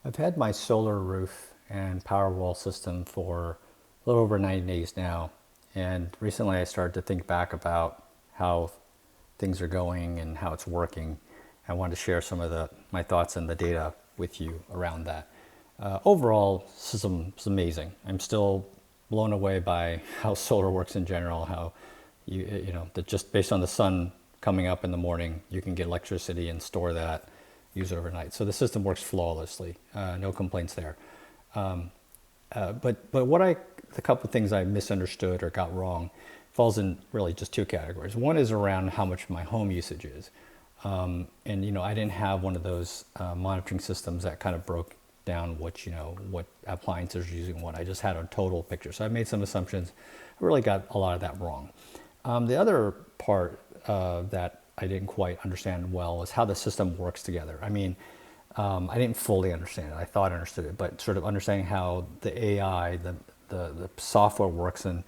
I've had my solar roof and Powerwall system for a little over 90 days now. And recently I started to think back about how things are going and how it's working. I wanted to share some of my thoughts and the data with you around that. Overall, system is amazing. I'm still blown away by how solar works in general, how that just based on the sun coming up in the morning, you can get electricity and store that, use it overnight. So the system works flawlessly. No complaints there. But the couple of things I misunderstood or got wrong falls in really just two categories. One is around how much my home usage is. And I didn't have one of those monitoring systems that kind of broke down what appliances are using what. I just had a total picture. So I made some assumptions. I really got a lot of that wrong. The other part that I didn't quite understand well is how the system works together. I mean, I didn't fully understand it. I thought I understood it, but sort of understanding how the AI, the software works, and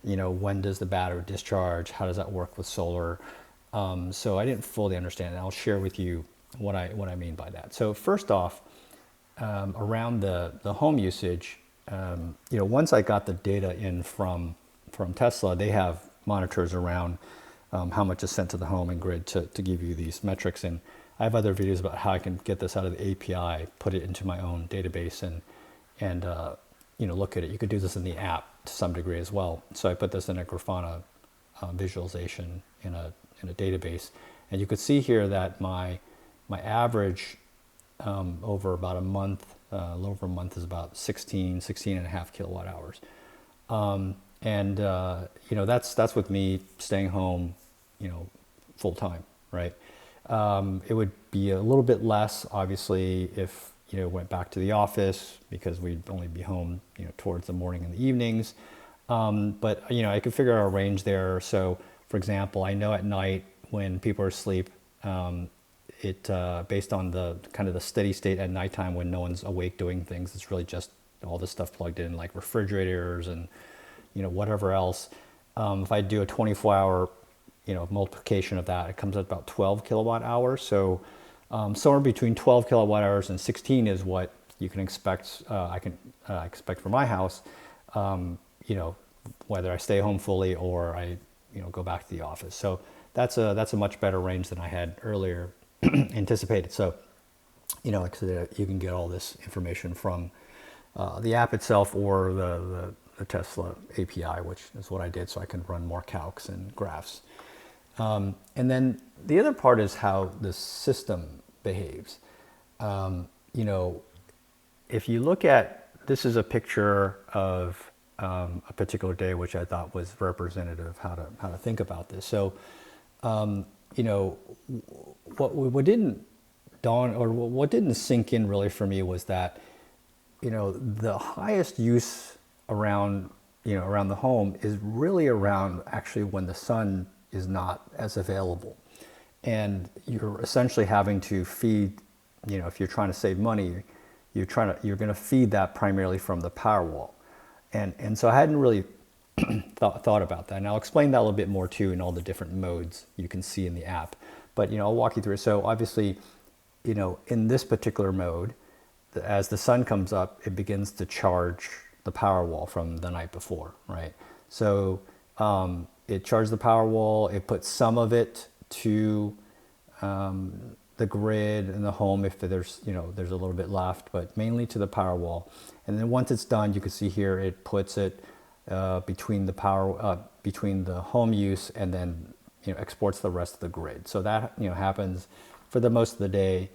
when does the battery discharge? How does that work with solar? So I didn't fully understand it. I'll share with you what I mean by that. So first off, around the home usage, once I got the data in from Tesla, they have monitors around how much is sent to the home and grid to give you these metrics. And I have other videos about how I can get this out of the API, put it into my own database, and look at it. You could do this in the app to some degree as well. So I put this in a Grafana visualization in a database, and you could see here that my average over about a month, a little over a month, is about 16 and a half kilowatt hours. That's with me staying home, full time, right? It would be a little bit less, obviously, if went back to the office, because we'd only be home, towards the morning and the evenings. But I could figure out a range there. So, for example, I know at night when people are asleep, based on the kind of the steady state at nighttime when no one's awake doing things, it's really just all this stuff plugged in, like refrigerators and whatever else. If I do a 24-hour multiplication of that, it comes at about 12 kilowatt hours. So somewhere between 12 kilowatt hours and 16 is what you can expect. I can expect for my house. Whether I stay home fully or I go back to the office. So that's a much better range than I had earlier anticipated. So like I said, you can get all this information from the app itself or the Tesla API, which is what I did, so I can run more calcs and graphs. And then the other part is how the system behaves. If you look at, this is a picture of a particular day, which I thought was representative of how to think about this. So, what didn't dawn, or what didn't sink in really for me, was that the highest use around the home is really around actually when the sun is not as available, and you're essentially having to feed, if you're trying to save money, you're going to feed that primarily from the Powerwall. And so I hadn't really thought about that. And I'll explain that a little bit more too in all the different modes you can see in the app. But I'll walk you through it. So obviously, in this particular mode, as the sun comes up, it begins to charge the Powerwall from the night before, right? So it charges the Powerwall. It puts some of it to the grid and the home if there's there's a little bit left, but mainly to the Powerwall. And then once it's done, you can see here it puts it between the home use, and then exports the rest of the grid. So that happens for the most of the day,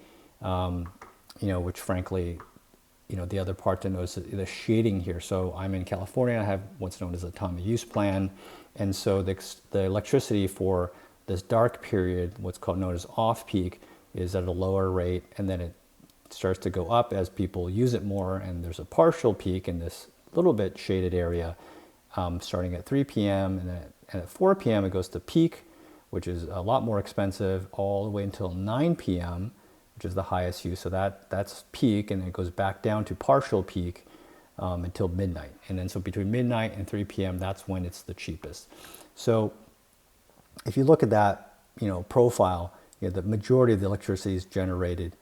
which frankly, the other part to notice is the shading here. So I'm in California. I have what's known as a time of use plan, and so the electricity for this dark period, what's known as off peak, is at a lower rate, and then it starts to go up as people use it more, and there's a partial peak in this little bit shaded area, starting at 3 p.m. and at 4 p.m. it goes to peak, which is a lot more expensive, all the way until 9 p.m., which is the highest use. So that's peak, and it goes back down to partial peak until midnight. And then so between midnight and 3 p.m., that's when it's the cheapest. So if you look at that profile, the majority of the electricity is generated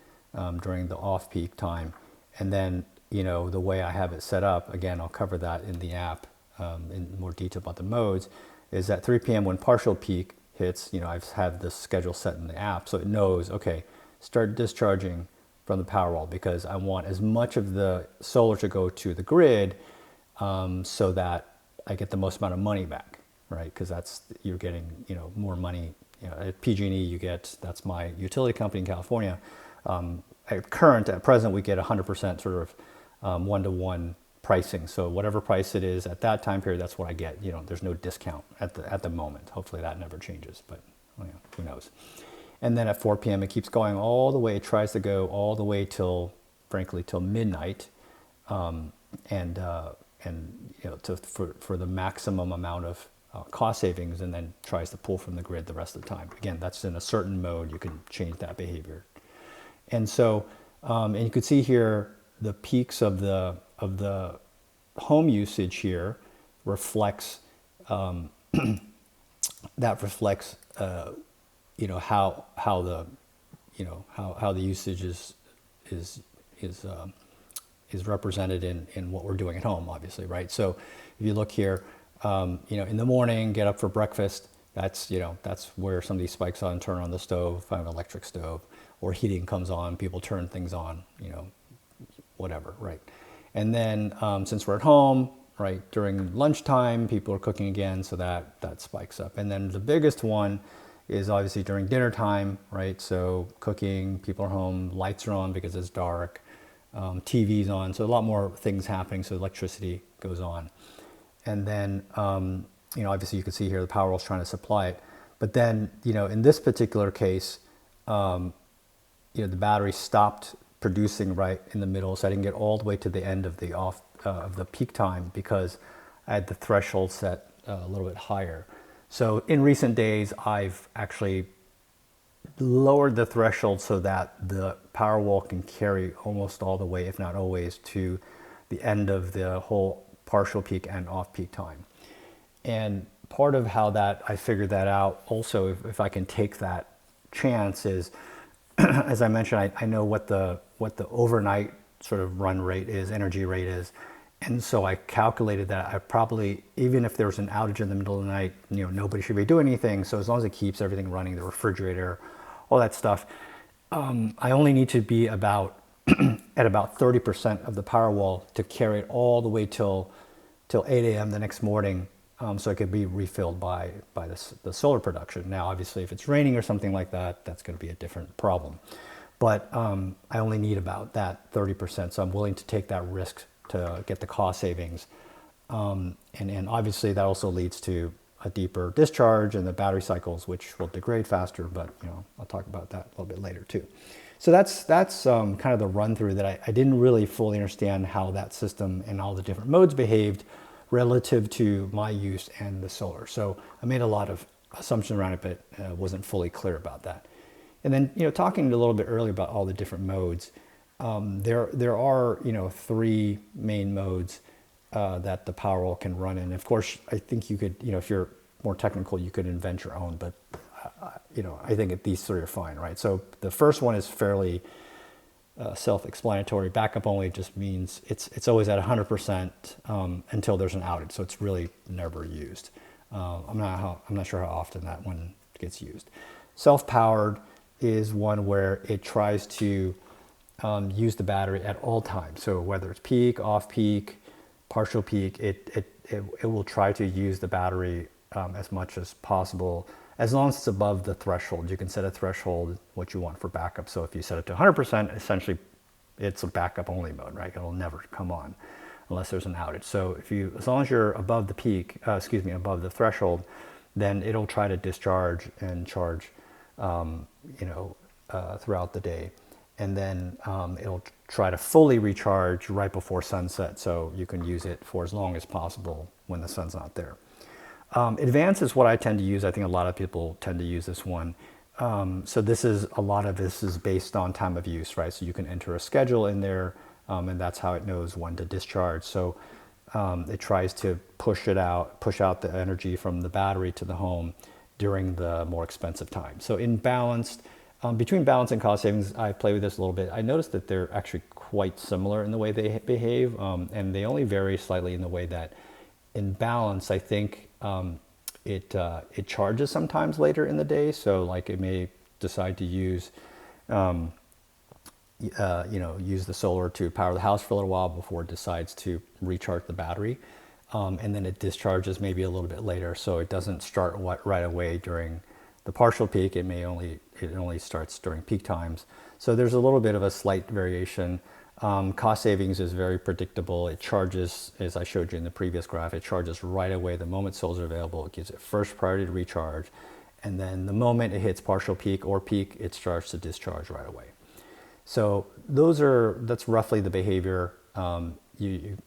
during the off-peak time, And then, the way I have it set up, again, I'll cover that in the app in more detail about the modes, is at 3 p.m. when partial peak hits, I've had this schedule set in the app, so it knows, okay, start discharging from the Powerwall, because I want as much of the solar to go to the grid so that I get the most amount of money back, right? Because you're getting, more money. At PG&E that's my utility company in California. At present, we get 100% sort of one-to-one pricing. So whatever price it is at that time period, that's what I get. There's no discount at the moment. Hopefully that never changes, but who knows. And then at 4 p.m. it keeps going all the way. It tries to go all the way till midnight, for the maximum amount of cost savings, and then tries to pull from the grid the rest of the time. Again, that's in a certain mode. You can change that behavior. And so, and you can see here the peaks of the home usage here reflects that reflects how the usage is represented in what we're doing at home, obviously, right? So if you look here, in the morning, get up for breakfast. That's where some of these spikes on, turn on the stove. If I have an electric stove, or heating comes on, people turn things on, whatever, right? And then since we're at home, right, during lunchtime, people are cooking again, so that spikes up. And then the biggest one is obviously during dinner time, right? So cooking, people are home, lights are on because it's dark, TV's on, so a lot more things happening, so electricity goes on. And then, obviously you can see here the Powerwall's trying to supply it. But then, in this particular case, the battery stopped producing right in the middle, so I didn't get all the way to the end of the peak time because I had the threshold set a little bit higher. So in recent days, I've actually lowered the threshold so that the Powerwall can carry almost all the way, if not always, to the end of the whole partial peak and off peak time. And part of how I figured that out also, if I can take that chance, is as I mentioned, I know what the overnight sort of run rate is, energy rate is. And so I calculated that I probably, even if there's an outage in the middle of the night, nobody should be doing anything. So as long as it keeps everything running, the refrigerator, all that stuff, I only need to be at about 30% of the Powerwall to carry it all the way till 8 a.m. the next morning, so it could be refilled by the solar production. Now, obviously, if it's raining or something like that, that's going to be a different problem. But I only need about that 30%, so I'm willing to take that risk to get the cost savings. And obviously, that also leads to a deeper discharge and the battery cycles, which will degrade faster. But I'll talk about that a little bit later too. So that's kind of the run through that I didn't really fully understand how that system and all the different modes behaved relative to my use and the solar. So I made a lot of assumptions around it, but wasn't fully clear about that. And then, talking a little bit earlier about all the different modes, there are, 3 main modes that the Powerwall can run in. Of course, I think you could, if you're more technical, you could invent your own, but I think these 3 are fine, right? So the first one is fairly self-explanatory. Backup only just means it's always at 100% until there's an outage, so it's really never used. I'm not sure how often that one gets used. Self-powered is one where it tries to use the battery at all times. So whether it's peak, off peak, partial peak, it will try to use the battery as much as possible, as long as it's above the threshold. You can set a threshold what you want for backup. So if you set it to 100%, essentially it's a backup only mode, right? It'll never come on unless there's an outage. So as long as you're above the peak, above the threshold, then it'll try to discharge and charge, throughout the day. And then it'll try to fully recharge right before sunset, so you can use it for as long as possible when the sun's not there. Advanced is what I tend to use. I think a lot of people tend to use this one. So a lot of this is based on time of use, right? So you can enter a schedule in there, and that's how it knows when to discharge. So it tries to push out the energy from the battery to the home during the more expensive time. So in balanced, Between balance and cost savings, I play with this a little bit. I noticed that they're actually quite similar in the way they behave, and they only vary slightly in the way that in balance, I think it charges sometimes later in the day. So like it may decide to use use the solar to power the house for a little while before it decides to recharge the battery. And then it discharges maybe a little bit later, so it doesn't start right away during the partial peak. It only starts during peak times. So there's a little bit of a slight variation. Cost savings is very predictable. It charges, as I showed you in the previous graph, it charges right away the moment solar is available. It gives it first priority to recharge, and then the moment it hits partial peak or peak, it starts to discharge right away. So that's roughly the behavior you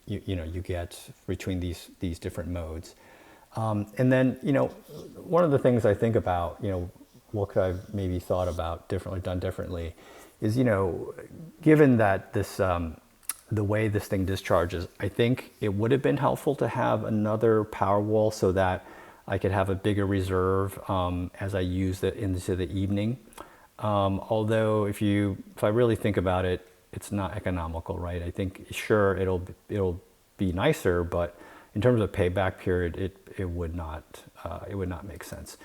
get between these different modes. And then one of the things I think about what could I maybe thought about differently, done differently, is given that this the way this thing discharges, I think it would have been helpful to have another Powerwall so that I could have a bigger reserve as I use it into the evening. Although if I really think about it, it's not economical, right? I think sure it'll be nicer, but in terms of payback period, it would not make sense.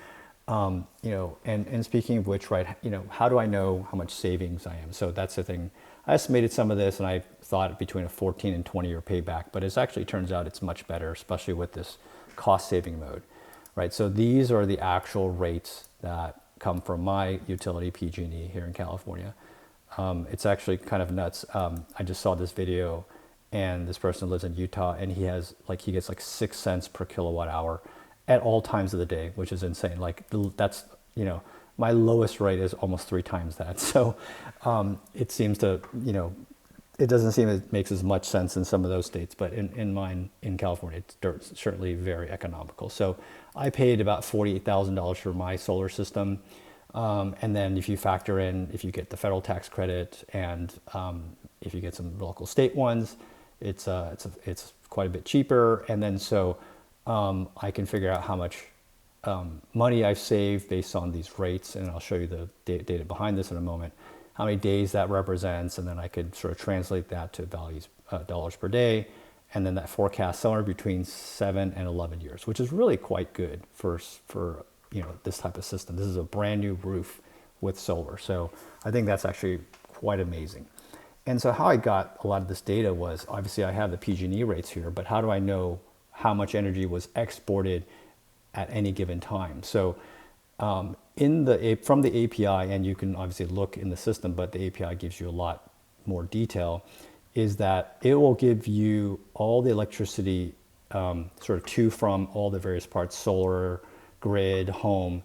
And speaking of which, right, how do I know how much savings I am? So that's the thing. I estimated some of this, and I thought between a 14 and 20 year payback, but it actually turns out it's much better, especially with this cost saving mode, right? So these are the actual rates that come from my utility PG&E here in California. It's actually kind of nuts. I just saw this video, and this person lives in Utah, and he gets like 6 cents per kilowatt hour at all times of the day, which is insane. Like that's, my lowest rate is almost 3 times that. So it seems to, it doesn't seem it makes as much sense in some of those states, but in mine, in California, it's certainly very economical. So I paid about $48,000 for my solar system. And then if you factor in, if you get the federal tax credit and if you get some local state ones, it's quite a bit cheaper. And then so I can figure out how much money I've saved based on these rates, and I'll show you the data behind this in a moment, how many days that represents, and then I could sort of translate that to values, dollars per day, and then that forecast somewhere between 7 and 11 years, which is really quite good for this type of system. This is a brand new roof with solar, so I think that's actually quite amazing. And so how I got a lot of this data was, obviously I have the PG&E rates here, but how do I know how much energy was exported at any given time? So from the API, and you can obviously look in the system, but the API gives you a lot more detail, is that it will give you all the electricity sort of to from all the various parts, solar, grid, home,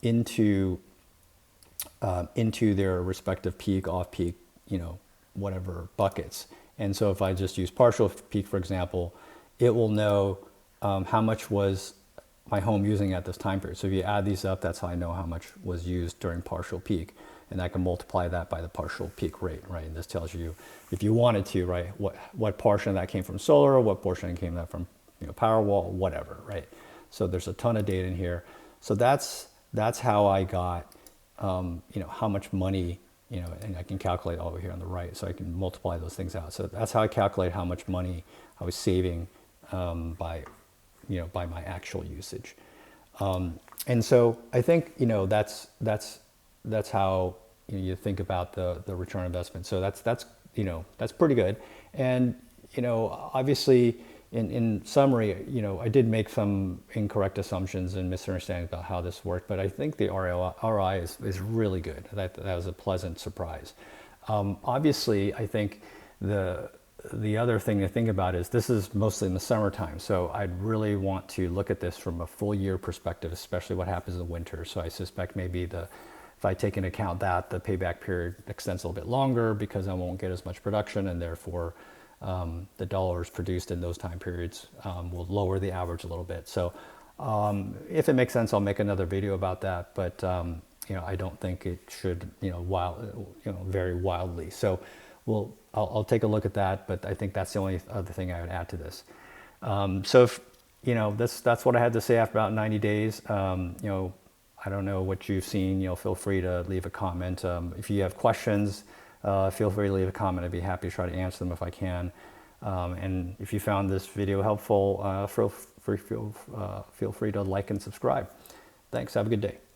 into their respective peak, off-peak, whatever buckets. And so if I just use partial peak, for example, it will know how much was my home using at this time period. So if you add these up, that's how I know how much was used during partial peak. And I can multiply that by the partial peak rate, right? And this tells you, if you wanted to, right, what portion of that came from solar, what portion came from Powerwall, whatever, right? So there's a ton of data in here. So that's how I got, how much money, and I can calculate all over here on the right, so I can multiply those things out. So that's how I calculate how much money I was saving by my actual usage. And so I think, that's how you think about the return on investment. So that's pretty good. And, obviously in summary, I did make some incorrect assumptions and misunderstandings about how this worked, but I think the ROI is really good. That was a pleasant surprise. Obviously, I think the other thing to think about is this is mostly in the summertime. So I'd really want to look at this from a full year perspective, especially what happens in the winter. So I suspect maybe if I take into account that, the payback period extends a little bit longer because I won't get as much production, and therefore the dollars produced in those time periods will lower the average a little bit. So if it makes sense, I'll make another video about that. But I don't think it should vary wildly. So I'll take a look at that. But I think that's the only other thing I would add to this. So if, that's what I had to say after about 90 days. I don't know what you've seen. Feel free to leave a comment. If you have questions, feel free to leave a comment. I'd be happy to try to answer them if I can. And if you found this video helpful, feel free to like and subscribe. Thanks. Have a good day.